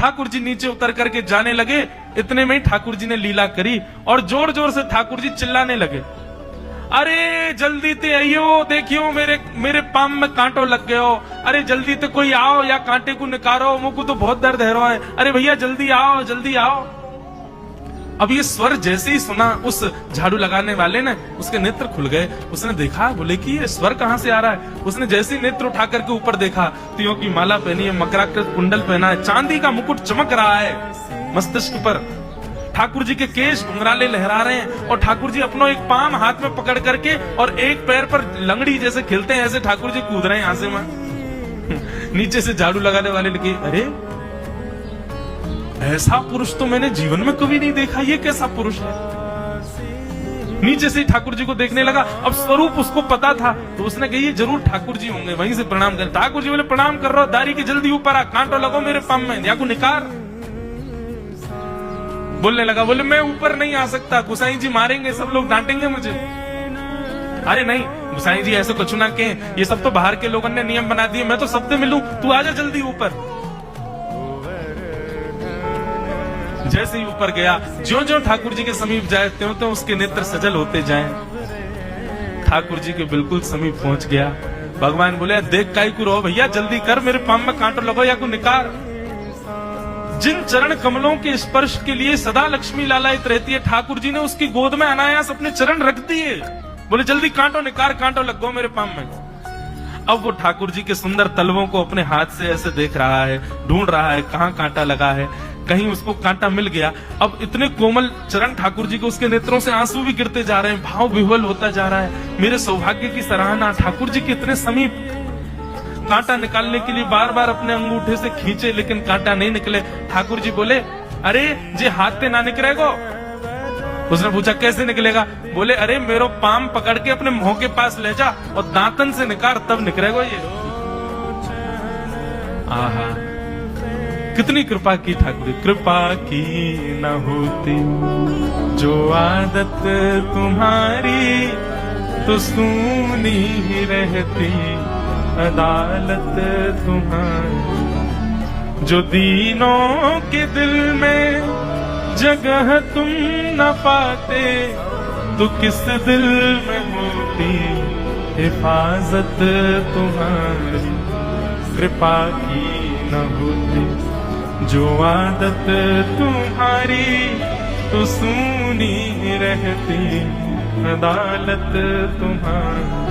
ठाकुर जी नीचे उतर करके जाने लगे। इतने में ही ठाकुर जी ने लीला करी और जोर जोर से ठाकुर जी चिल्लाने लगे, अरे जल्दी ते आइयो, देखियो मेरे पाम में कांटो लग गयो, अरे जल्दी ते कोई आओ या कांटे को निकारो, मुझको तो बहुत दर्द है रहा है, अरे भैया जल्दी आओ जल्दी आओ। अब ये स्वर जैसे ही सुना उस झाड़ू लगाने वाले ने, उसके नेत्र खुल गए। उसने देखा, बोले कि ये स्वर कहां से आ रहा है। उसने जैसे ही नेत्र उठा करके ऊपर देखा, तियों की माला पहनी है, मकराकृत कुंडल पहना है, चांदी का मुकुट चमक रहा है मस्तिष्क पर, ठाकुर जी के केश घुंघराले लहरा रहे हैं और ठाकुर जी अपना एक पाम हाथ में पकड़ करके और एक पैर पर लंगड़ी जैसे खेलते हैं ऐसे ठाकुर जी कूद रहे हैं यहां से वहां। नीचे से झाड़ू लगाने वाले लगे, अरे ऐसा पुरुष तो मैंने जीवन में कभी नहीं देखा, ये कैसा पुरुष है। नीचे से ठाकुर जी को देखने लगा। अब स्वरूप उसको पता था तो उसने कही ये जरूर ठाकुर जी होंगे, वहीं से प्रणाम कर। ठाकुर जी बोले प्रणाम कर रहा हूं, दारी के जल्दी ऊपर आ, कांटो लगो मेरे पाम में, या को निकार। बोलने लगा, बोले मैं ऊपर नहीं आ सकता, गुसाई जी मारेंगे, सब लोग डांटेंगे मुझे। अरे नहीं गुसाई जी ऐसे कुछ ना के, ये सब तो बाहर के लोगों ने नियम बना दिए, मैं तो सबसे मिलूं, तू आजा जल्दी ऊपर। जैसे ही ऊपर गया, ज्यों-ज्यों ठाकुर जी के समीप जाए त्यों-त्यों उसके नेत्र सजल होते जाएं। ठाकुर जी के बिल्कुल समीप पहुंच गया। भगवान बोले देख काई को रो भैया, जल्दी कर, मेरे पाम में कांटो लगो या को निकार। जिन चरण कमलों के स्पर्श के लिए सदा लक्ष्मी लालायित रहती है, ठाकुर जी ने उसकी गोद में अनायास अपने चरण रख दिए। बोले जल्दी कांटो निकार, कांटो लगो मेरे पाम में। अब वो ठाकुर जी के सुंदर तलवों को अपने हाथ से ऐसे देख रहा है, ढूंढ रहा है कहां कांटा लगा है। कहीं उसको कांटा मिल गया। अब इतने कोमल चरण ठाकुर जी के, उसके नेत्रों से आंसू भी गिरते जा रहे हैं, भाव विह्वल होता जा रहा है। मेरे सौभाग्य की सराहना, ठाकुर जी के इतने समीप। कांटा निकालने के लिए बार बार अपने अंगूठे से खींचे लेकिन कांटा नहीं निकले। ठाकुर जी बोले अरे जे हाथ से ना निकलेगो। उसने पूछा कैसे निकलेगा। बोले अरे मेरो पाम पकड़ के अपने मुंह के पास ले जा और दांतन से निकाल, तब निकलेगा ये। आहा कितनी कृपा की ठाकुर। कृपा की न होती जो आदत तुम्हारी, तो सुनी ही रहती अदालत तुम्हारी। जो दीनों के दिल में जगह तुम न पाते, तो किस दिल में होती हिफाजत तुम्हारी। कृपा की न होती जो आदत तुम्हारी, तो सुनी रहती अदालत तुम्हारी।